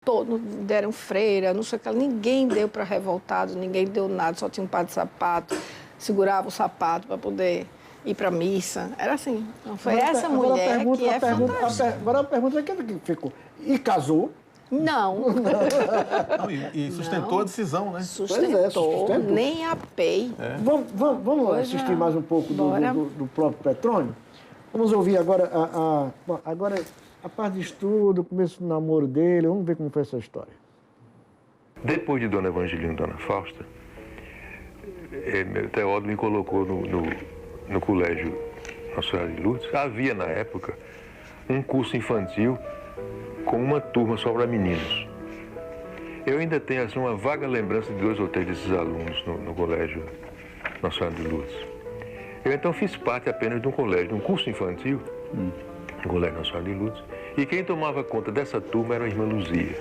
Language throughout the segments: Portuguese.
Todos deram freira, não sei o que, ninguém deu para revoltado, ninguém deu nada, só tinha um par de sapato, segurava o sapato para poder ir para a missa. Era assim. Então, foi essa mulher que é fantástica. Agora a pergunta é que ficou. E casou? Não. Não, e sustentou Não. a decisão, né? Sustentou, nem a PEI. É. Vamos assistir mais um pouco do próprio Petrônio? Vamos ouvir agora a parte de estudo, o começo do namoro dele. Vamos ver como foi essa história. Depois de Dona Evangelina e Dona Fausta, Teódomo me colocou no colégio Nossa Senhora de Lourdes. Havia, na época, um curso infantil com uma turma só para meninos. Eu ainda tenho assim, uma vaga lembrança de 2 ou 3 desses alunos no colégio Nossa Senhora de Lourdes. Eu então fiz parte apenas de um colégio, de um curso infantil, no colégio Nossa Senhora de Lourdes, e quem tomava conta dessa turma era a irmã Luzia.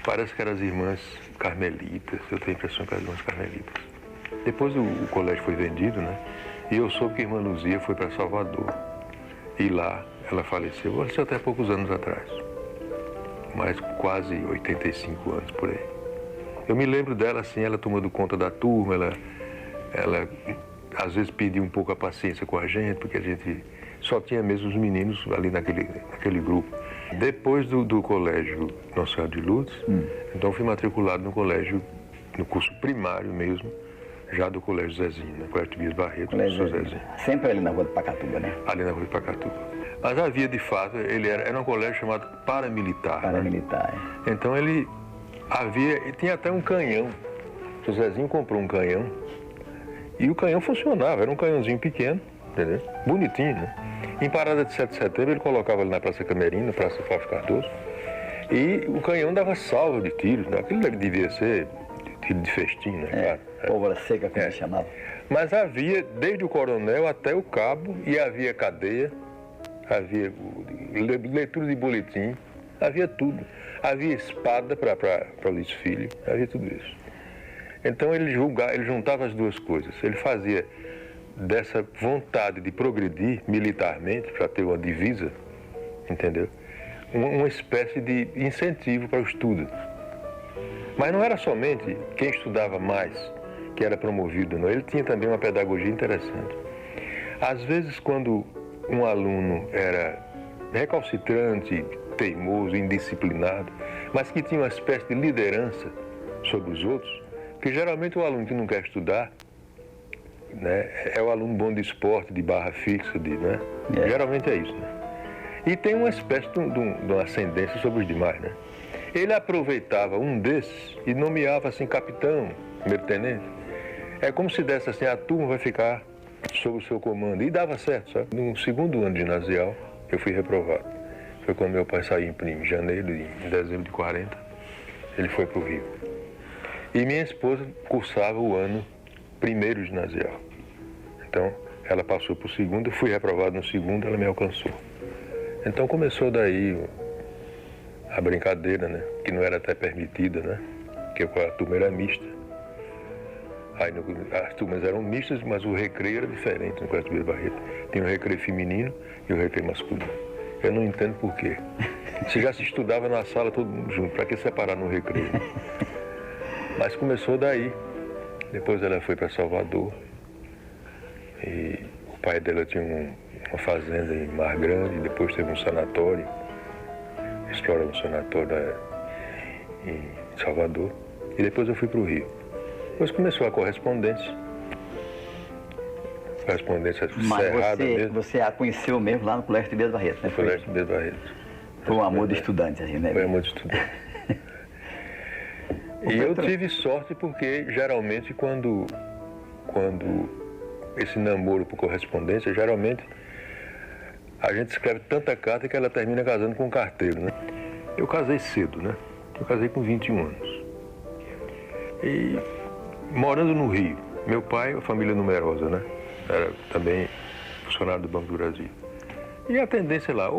Parece que eram as irmãs carmelitas, eu tenho a impressão que eram as irmãs carmelitas. Depois o colégio foi vendido, né? E eu soube que a irmã Luzia foi para Salvador. E lá ela faleceu até poucos anos atrás. Mais quase 85 anos por aí. Eu me lembro dela assim, ela tomando conta da turma, ela às vezes pedia um pouco a paciência com a gente, porque a gente só tinha mesmo os meninos ali naquele grupo. Depois do colégio Nossa Senhora de Lourdes, então fui matriculado no colégio, no curso primário mesmo, já do colégio Zezinho, né? Colégio Tobias Barreto, colégio Zezinho. Sempre ali na rua de Pacatuba, né? Ali na rua de Pacatuba. Mas havia, de fato, ele era um colégio chamado paramilitar. Paramilitar, né? Então ele tinha até um canhão. O Zezinho comprou um canhão e o canhão funcionava, era um canhãozinho pequeno, entendeu? Bonitinho, né? Em parada de 7 de setembro ele colocava ali na Praça Camerina, Praça Fábio Cardoso, e o canhão dava salva de tiros, né? Aquilo devia ser tiro de festim, né? Claro. Pólvora seca, como se chamava. Mas havia, desde o coronel até o cabo, e havia cadeia, havia leitura de boletim, havia tudo. Havia espada para Luiz Filho, havia tudo isso. Então ele juntava as duas coisas. Ele fazia dessa vontade de progredir militarmente, para ter uma divisa, entendeu? Uma espécie de incentivo para o estudo. Mas não era somente quem estudava mais que era promovido, não. Ele tinha também uma pedagogia interessante. Às vezes, quando um aluno era recalcitrante, teimoso, indisciplinado, mas que tinha uma espécie de liderança sobre os outros, porque geralmente o aluno que não quer estudar, né, é o aluno bom de esporte, de barra fixa, né? Geralmente é isso, né? E tem uma espécie de uma ascendência sobre os demais, né? Ele aproveitava um desses e nomeava assim capitão, primeiro tenente. É como se desse assim, a turma vai ficar sob o seu comando. E dava certo, sabe? No segundo ano de ginasial, eu fui reprovado. Foi quando meu pai saiu em janeiro, em dezembro de 40, ele foi para o Rio. E minha esposa cursava o ano primeiro ginasial. Então, ela passou para o segundo, eu fui reprovado no segundo, ela me alcançou. Então começou daí a brincadeira, né? Que não era até permitida, né? Porque a turma era mista. Aí as turmas eram mistas, mas o recreio era diferente no Colégio Tobias Barreto. Tinha o recreio feminino e o recreio masculino. Eu não entendo por quê. Se já se estudava na sala todo mundo junto, para que separar no recreio? Mas começou daí. Depois ela foi para Salvador. E o pai dela tinha uma fazenda em Mar Grande, depois teve um sanatório. Explorou um sanatório em Salvador. E depois eu fui para o Rio. Depois começou a correspondência. Correspondência cerrada mesmo. Mas você a conheceu mesmo lá no Colégio Tobias Barreto, né? No Colégio Tobias Barreto. Foi um amor de estudante, assim, né? Foi um amor de estudante. E eu tive sorte porque, geralmente, quando esse namoro por correspondência, geralmente, a gente escreve tanta carta que ela termina casando com um carteiro, né? Eu casei cedo, né? Eu casei com 21 anos. E morando no Rio, meu pai, uma família numerosa, né? Era também funcionário do Banco do Brasil. E a tendência lá,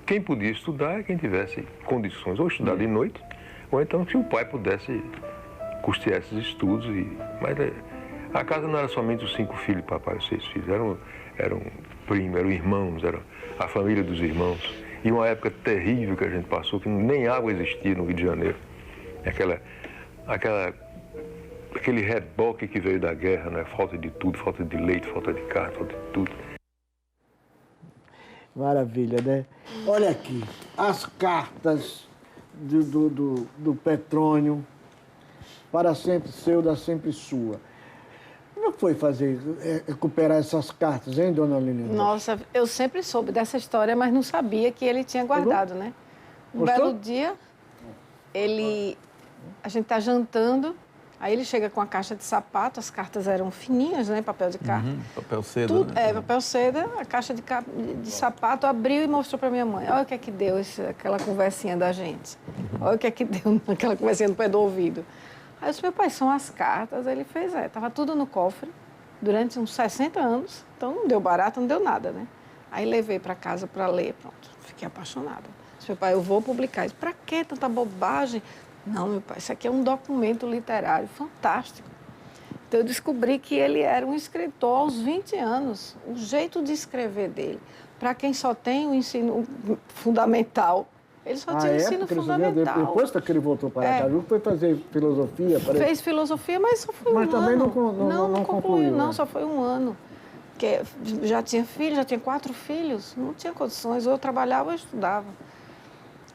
quem podia estudar, quem tivesse condições, ou estudar de noite, ou então se o pai pudesse custear esses estudos. Mas a casa não era somente os 5 filhos, papai, os 6 filhos, eram primos, eram irmãos, era a família dos irmãos. E uma época terrível que a gente passou, que nem água existia no Rio de Janeiro. Aquele reboque que veio da guerra, né? Falta de tudo, falta de leite, falta de carne, falta de tudo. Maravilha, né? Olha aqui, as cartas do Petrônio, para sempre seu, da sempre sua. Como foi recuperar essas cartas, hein, dona Lilian? Nossa, eu sempre soube dessa história, mas não sabia que ele tinha guardado, né? Um belo dia, a gente está jantando, aí ele chega com a caixa de sapato, as cartas eram fininhas, né? Papel de carta. Papel seda, tudo, né? Papel seda, a caixa de sapato, abriu e mostrou para minha mãe. Olha o que é que deu aquela conversinha da gente. Olha o que é que deu aquela conversinha no pé do ouvido. Aí eu disse, meu pai, são as cartas. Ele fez, estava tudo no cofre, durante uns 60 anos, então não deu barato, não deu nada, né? Aí levei para casa para ler, pronto, fiquei apaixonada. Disse, meu pai, eu vou publicar. Disse, para que tanta bobagem? Não, meu pai, isso aqui é um documento literário fantástico. Então eu descobri que ele era um escritor aos 20 anos, o jeito de escrever dele. Para quem só tem o ensino fundamental, ele só tinha o ensino fundamental. Depois que ele voltou para Aracaju, foi fazer filosofia? Fez filosofia, mas só foi um ano. Mas também não concluiu, né? só foi um ano. Porque já tinha filho, já tinha 4 filhos, não tinha condições, ou eu trabalhava ou eu estudava.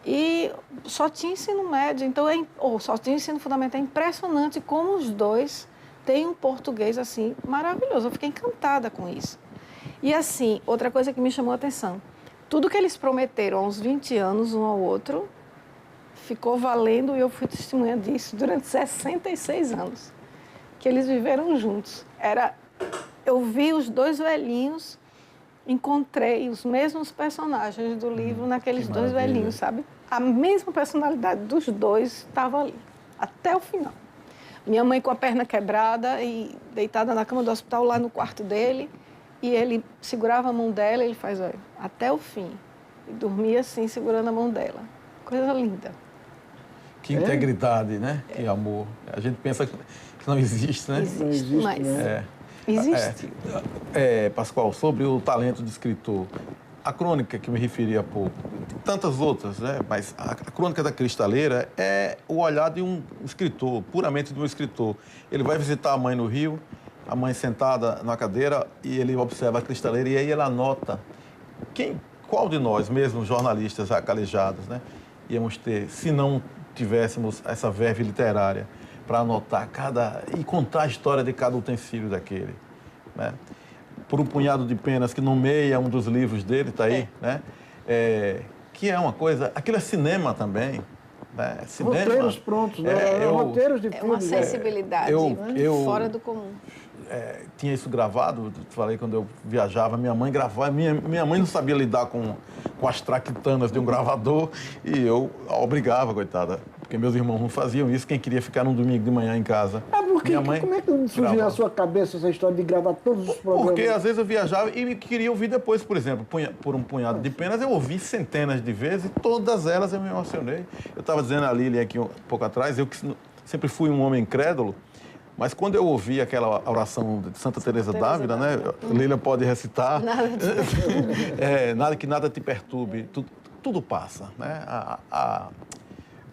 E só tinha ensino médio, então ou só tinha ensino fundamental. É impressionante como os dois têm um português assim maravilhoso. Eu fiquei encantada com isso. E assim, outra coisa que me chamou a atenção, tudo que eles prometeram aos 20 anos um ao outro ficou valendo, e eu fui testemunha disso durante 66 anos que eles viveram juntos. Eu vi os dois velhinhos, encontrei os mesmos personagens do livro naqueles dois velhinhos, sabe? A mesma personalidade dos dois estava ali, até o final. Minha mãe com a perna quebrada e deitada na cama do hospital lá no quarto dele, e ele segurava a mão dela e ele faz, olha, até o fim. E dormia assim, segurando a mão dela. Coisa linda. Que integridade, né? Que amor. A gente pensa que não existe, né? Existe, mas... né? Existe. Pascoal, sobre o talento do escritor, a crônica que eu me referi há pouco, tantas outras, né? Mas a crônica da Cristaleira é o olhar de um escritor, puramente de um escritor. Ele vai visitar a mãe no Rio, a mãe sentada na cadeira, e ele observa a Cristaleira e aí ele anota qual de nós, mesmo jornalistas acalejados, né, íamos ter, se não tivéssemos essa verve literária para anotar e contar a história de cada utensílio daquele, né? Por um punhado de penas que nomeia um dos livros dele, está aí, né? Que é uma coisa... Aquilo é cinema também, né? Cinema, roteiros prontos, né? Roteiros de filmes. É uma sensibilidade fora do comum. Tinha isso gravado, falei quando eu viajava, minha mãe gravava, minha mãe não sabia lidar com as traquitanas de um gravador e eu a obrigava, coitada, porque meus irmãos não faziam isso, quem queria ficar num domingo de manhã em casa. Como é que surgiu na sua cabeça essa história de gravar todos os programas? Porque às vezes eu viajava e queria ouvir depois, por exemplo, por um punhado de penas, eu ouvi centenas de vezes e todas elas eu me emocionei. Eu estava dizendo a Lilian aqui um pouco atrás, eu que sempre fui um homem incrédulo, mas quando eu ouvi aquela oração de Santa Teresa d'Ávila, né? Lilian pode recitar. Nada te perturbe, tudo passa, né?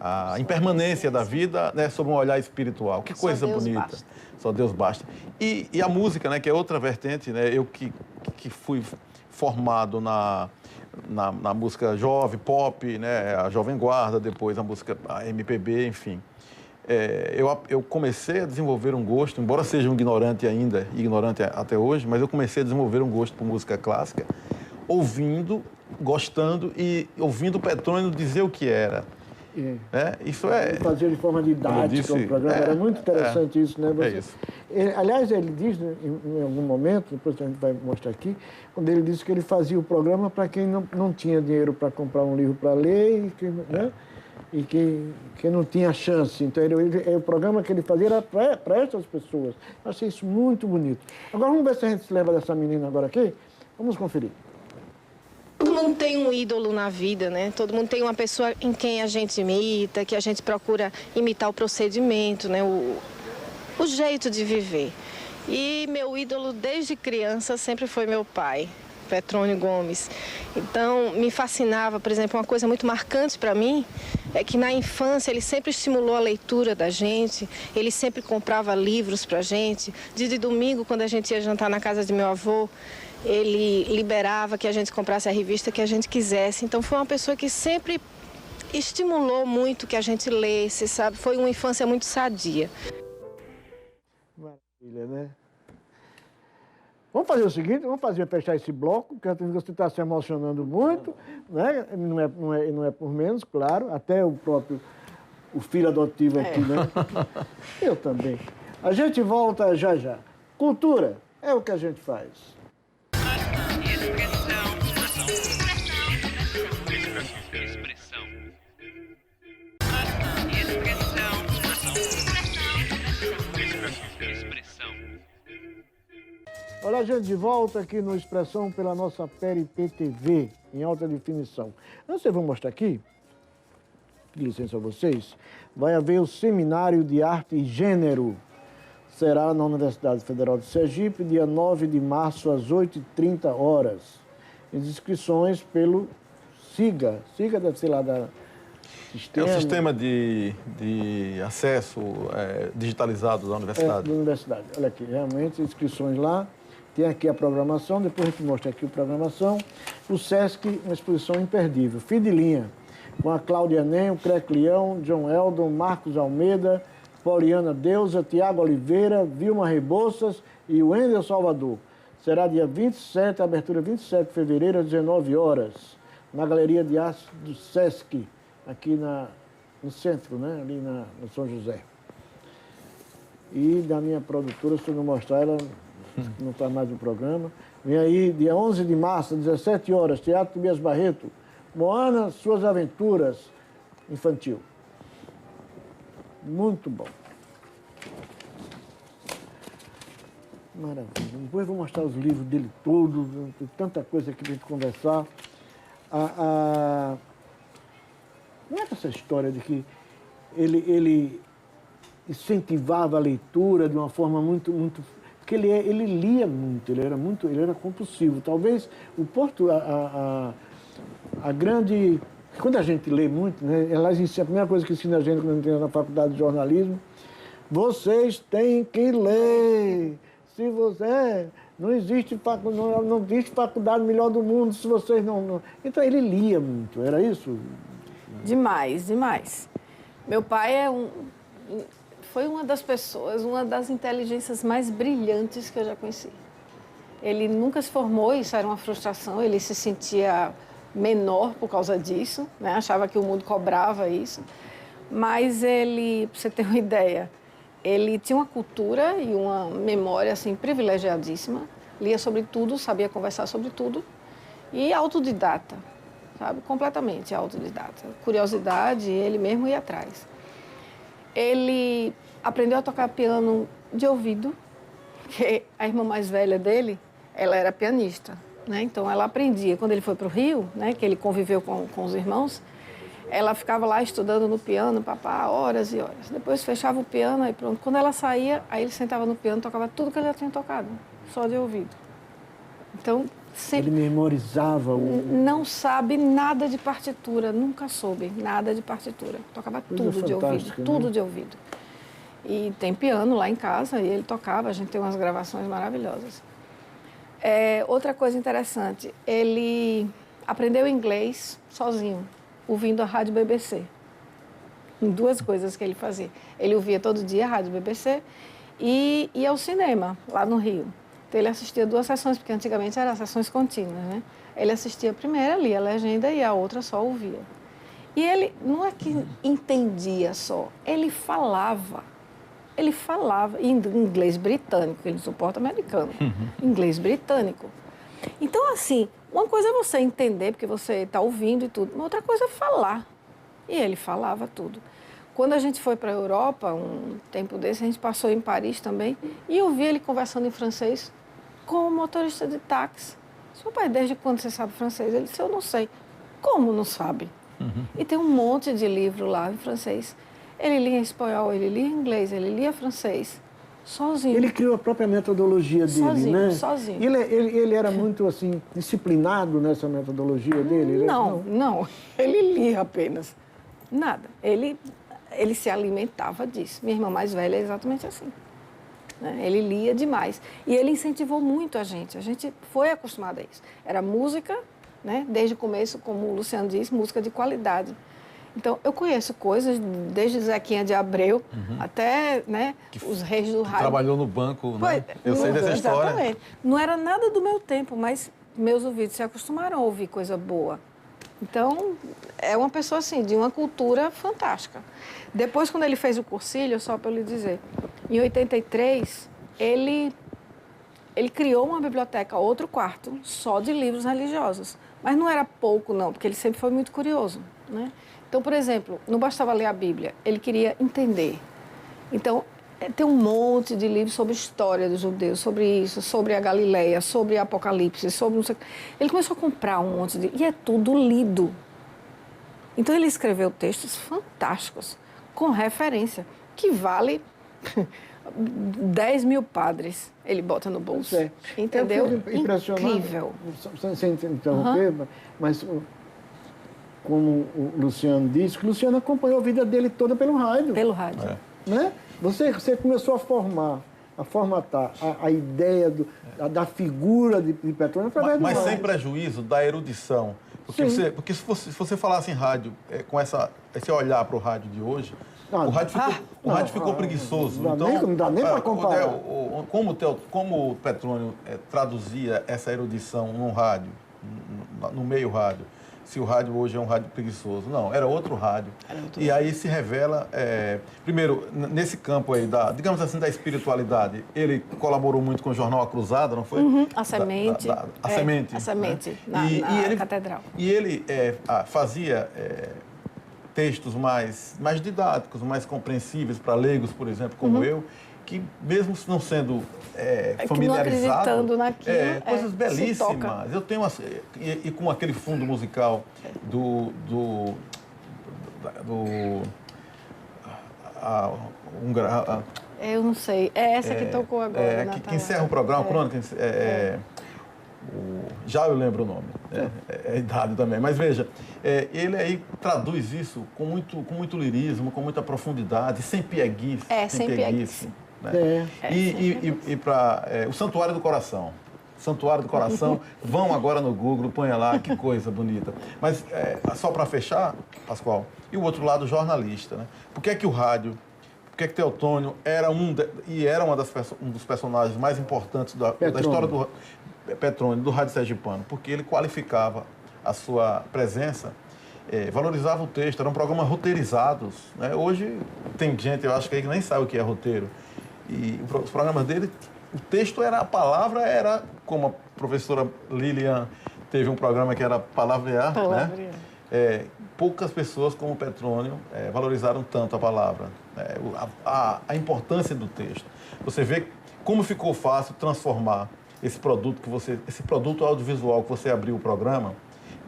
A impermanência da vida, né, sob um olhar espiritual. Que coisa bonita. Basta. Só Deus basta. E a música, né, que é outra vertente, né? Eu que fui formado na música jovem, pop, né? A Jovem Guarda, depois a música a MPB, enfim. Eu comecei a desenvolver um gosto, embora seja um ignorante ainda, ignorante até hoje, mas eu comecei a desenvolver um gosto por música clássica, gostando e ouvindo o Petrônio dizer o que era. Isso Ele fazia de forma didática o programa, era muito interessante isso, né? Isso. Aliás, ele diz em algum momento, depois a gente vai mostrar aqui, quando ele disse que ele fazia o programa para quem não tinha dinheiro para comprar um livro para ler e que não tinha chance. Então, o programa que ele fazia era para essas pessoas. Eu achei isso muito bonito. Agora, vamos ver se a gente se lembra dessa menina agora aqui. Vamos conferir. Todo mundo tem um ídolo na vida, né? Todo mundo tem uma pessoa em quem a gente imita, que a gente procura imitar o procedimento, né? O jeito de viver. E meu ídolo desde criança sempre foi meu pai. Petrônio Gomes. Então, me fascinava, por exemplo, uma coisa muito marcante para mim é que na infância ele sempre estimulou a leitura da gente, ele sempre comprava livros para a gente. Dia de domingo, quando a gente ia jantar na casa de meu avô, ele liberava que a gente comprasse a revista que a gente quisesse. Então, foi uma pessoa que sempre estimulou muito que a gente lesse, sabe? Foi uma infância muito sadia. Maravilha, né? Vamos fazer o seguinte, vamos fechar esse bloco, porque você está se emocionando muito, né? Não é por menos, claro, até o próprio filho adotivo aqui, né? Eu também. A gente volta já já. Cultura é o que a gente faz. Olha a gente de volta aqui no Expressão pela nossa PRP-TV, em alta definição. Antes eu vou mostrar aqui, de licença a vocês, vai haver o Seminário de Arte e Gênero. Será na Universidade Federal de Sergipe, dia 9 de março, às 8h30. As inscrições pelo SIGA. SIGA deve ser lá da... É o sistema de acesso digitalizado da universidade. Da universidade. Olha aqui, realmente, inscrições lá. Tem aqui a programação, depois a gente mostra aqui a programação. O SESC, uma exposição imperdível. Fim de linha, com a Cláudia Nem, o Creque Leão, John Eldon, Marcos Almeida, Poliana Deusa, Tiago Oliveira, Vilma Rebouças e o Wendel Salvador. Será dia 27, abertura 27 de fevereiro, às 19h, na Galeria de Arte do SESC, aqui no centro, né? Ali no São José. E da minha produtora, se eu não mostrar, ela não está mais no programa. Vem aí, dia 11 de março, às 17h, Teatro Tobias Barreto, Moana, Suas Aventuras, infantil. Muito bom. Maravilha. Depois eu vou mostrar os livros dele todos, tem tanta coisa aqui para a gente conversar. Não é essa história de que ele incentivava a leitura de uma forma muito porque ele lia muito, ele era compulsivo. Talvez o a grande... Quando a gente lê muito, né, a primeira coisa que ensina a gente quando entra na faculdade de jornalismo, vocês têm que ler. Se você... Não existe faculdade melhor do mundo se vocês não... Então ele lia muito, era isso? Demais, demais. Meu pai foi uma das pessoas, uma das inteligências mais brilhantes que eu já conheci. Ele nunca se formou, isso era uma frustração, ele se sentia menor por causa disso, né? Achava que o mundo cobrava isso. Mas ele, para você ter uma ideia, ele tinha uma cultura e uma memória assim, privilegiadíssima, lia sobre tudo, sabia conversar sobre tudo e autodidata, sabe? Completamente autodidata. Curiosidade, ele mesmo ia atrás. Ele aprendeu a tocar piano de ouvido, porque a irmã mais velha dele, ela era pianista, né? Então ela aprendia. Quando ele foi para o Rio, né, que ele conviveu com os irmãos, ela ficava lá estudando no piano, papá, horas e horas. Depois fechava o piano, aí pronto. Quando ela saía, aí ele sentava no piano, tocava tudo que ele já tinha tocado, só de ouvido. Então, sempre... Ele memorizava Não sabe nada de partitura, nunca soube nada de partitura. Tocava tudo de ouvido, né? Tudo de ouvido. E tem piano lá em casa, e ele tocava, a gente tem umas gravações maravilhosas. Outra coisa interessante, ele aprendeu inglês sozinho, ouvindo a rádio BBC. Duas coisas que ele fazia. Ele ouvia todo dia a rádio BBC e ia ao cinema, lá no Rio. Então, ele assistia 2 sessões, porque antigamente eram sessões contínuas, né? Ele assistia a primeira, lia a legenda e a outra só ouvia. E ele, não é que entendia só, ele falava. Ele falava em inglês britânico, ele não suporta americano. Inglês britânico. Então, assim, uma coisa é você entender, porque você está ouvindo e tudo, mas outra coisa é falar. E ele falava tudo. Quando a gente foi para a Europa, um tempo desse, a gente passou em Paris também, e eu vi ele conversando em francês com um motorista de táxi. Seu pai, desde quando você sabe francês? Ele disse, eu não sei. Como não sabe? E tem um monte de livro lá em francês. Ele lia em espanhol, ele lia em inglês, ele lia francês. Sozinho. Ele criou a própria metodologia dele, Sozinho, né? sozinho. Ele era muito, assim, disciplinado nessa metodologia dele? Não. Ele lia apenas. Nada. Ele se alimentava disso. Minha irmã mais velha é exatamente assim. Né? Ele lia demais. E ele incentivou muito a gente. A gente foi acostumada a isso. Era música, né? Desde o começo, como o Luciano disse, música de qualidade. Então, eu conheço coisas, desde Zequinha de Abreu até, né, os reis do rádio. Trabalhou no banco, né? Eu sei dessa história. Exatamente. Não era nada do meu tempo, mas meus ouvidos se acostumaram a ouvir coisa boa. Então, é uma pessoa, assim, de uma cultura fantástica. Depois, quando ele fez o cursilho, só para eu lhe dizer, em 83, ele criou uma biblioteca, outro quarto, só de livros religiosos. Mas não era pouco, não, porque ele sempre foi muito curioso, né? Então, por exemplo, não bastava ler a Bíblia, ele queria entender. Então, tem um monte de livros sobre história dos judeus, sobre isso, sobre a Galileia, sobre Apocalipse, sobre não sei o que. Ele começou a comprar um monte de... E é tudo lido. Então, ele escreveu textos fantásticos, com referência, que vale 10 mil padres. Ele bota no bolso. Entendeu? Eu fico impressionado. Incrível. Sem interromper, mas... Como o Luciano disse, o Luciano acompanhou a vida dele toda pelo rádio. Pelo rádio. Né? Você começou a formatar a ideia da figura de Petrônio através do Mas rádio. sem prejuízo da erudição. Porque se você falasse em rádio com esse olhar para o rádio de hoje, o rádio ficou preguiçoso. Não dá nem para comparar. Como o Petrônio traduzia essa erudição no rádio, no meio rádio, se o rádio hoje é um rádio preguiçoso. Não, era outro rádio. E aí se revela, primeiro, nesse campo aí, digamos assim, da espiritualidade, ele colaborou muito com o jornal A Cruzada, não foi? A Semente. A Semente. A Semente, né? na Catedral. E ele fazia textos mais didáticos, mais compreensíveis para leigos, por exemplo, como eu, que mesmo não sendo familiarizado, acreditando naquilo, coisas belíssimas. Eu tenho e com aquele fundo musical eu não sei. É essa que tocou agora. Que encerra o programa, Crônica. Já eu lembro o nome, é idade também. Mas veja, ele aí traduz isso com muito lirismo, com muita profundidade, sem pieguice. Sem pieguice. Né? E para o Santuário do Coração. Santuário do Coração, vão agora no Google, ponha lá, que coisa bonita. Mas só para fechar, Pascoal, e o outro lado, jornalista. Né? Por que é que o rádio, por que é que Teotônio era um dos personagens mais importantes da história do Petrônio, do rádio sergipano? Porque ele qualificava a sua presença, valorizava o texto, eram programas roteirizados. Né? Hoje tem gente, eu acho que nem sabe o que é roteiro. E os programas dele, o texto a palavra era, como a professora Lilian teve um programa que era Palavrear, né? Poucas pessoas como o Petrônio valorizaram tanto a palavra, a importância do texto. Você vê como ficou fácil transformar esse produto audiovisual que você abriu o programa,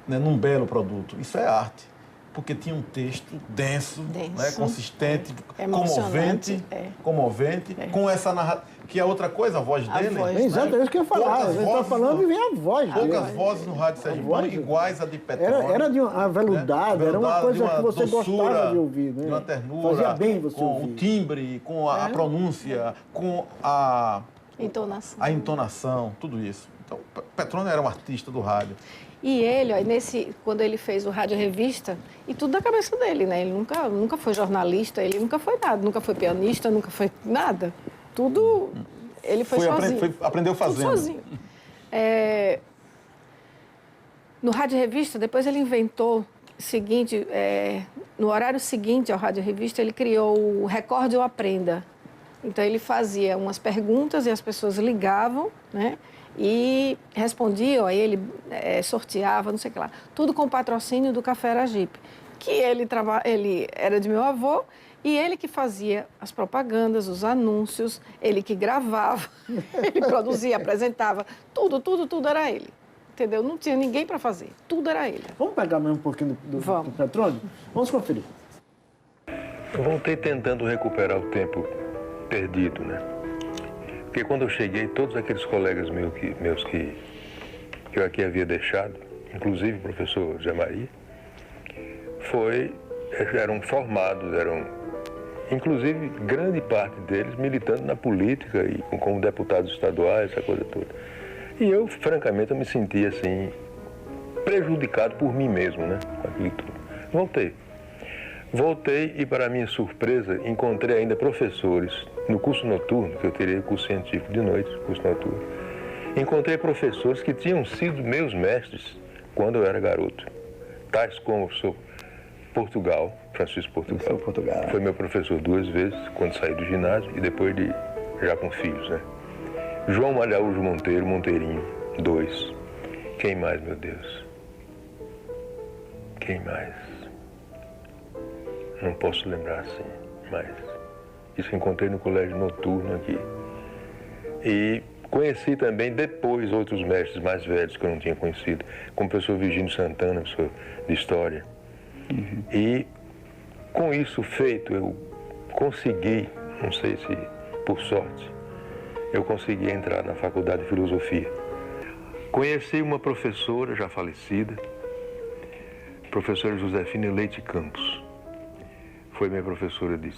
né, num belo produto. Isso é arte, porque tinha um texto denso. Né, consistente, comovente, com essa narrativa, que é outra coisa, a voz dele. Exato, é isso que eu ia falar. Ele está falando e vem a voz dele. Poucas vozes no rádio sergipano iguais a de Petrônio. Era de uma veludade, né? Era uma coisa que você gostava de ouvir. Né? De uma ternura, fazia bem você com ouvir. O timbre, com a pronúncia, com a entonação, tudo isso. Então, Petrônio era um artista do rádio. E ele, quando ele fez o Rádio Revista, e tudo da cabeça dele, né? Ele nunca foi jornalista, ele nunca foi nada, nunca foi pianista, nunca foi nada. Tudo, ele foi sozinho. Aprendeu fazendo. Tudo sozinho. No Rádio Revista, depois ele inventou o seguinte, no horário seguinte ao Rádio Revista, ele criou o Recorde ou Aprenda. Então, ele fazia umas perguntas e as pessoas ligavam, né? E respondiam, aí ele sorteava, não sei o que lá. Tudo com patrocínio do Café Aragipe, que ele era de meu avô, e ele que fazia as propagandas, os anúncios, ele que gravava, ele produzia, apresentava, tudo era ele. Entendeu? Não tinha ninguém para fazer, tudo era ele. Vamos pegar mais um pouquinho do Petrônio? Vamos conferir. Eu voltei tentando recuperar o tempo perdido, né? Porque quando eu cheguei, todos aqueles colegas meus que eu aqui havia deixado, inclusive o professor Zé Maria, eram formados, inclusive grande parte deles militando na política e como deputados estaduais, essa coisa toda. E eu, francamente, eu me sentia assim, prejudicado por mim mesmo, né, com aquilo tudo. Voltei e, para minha surpresa, encontrei ainda professores no curso noturno, que eu teria curso científico de noite, curso noturno. Encontrei professores que tinham sido meus mestres quando eu era garoto, tais como o professor Portugal, Francisco Portugal. Portugal. Foi meu professor 2 vezes, quando saí do ginásio e depois já com filhos, né? João Malhaújo Monteiro, Monteirinho, 2. Quem mais, meu Deus? Quem mais? Não posso lembrar assim, mas isso eu encontrei no colégio noturno aqui. E conheci também depois outros mestres mais velhos que eu não tinha conhecido, como o professor Virgínio Santana, professor de História. Uhum. E com isso feito, eu consegui, não sei se por sorte, eu consegui entrar na Faculdade de Filosofia. Conheci uma professora já falecida, professora Josefina Leite Campos. Foi minha professora de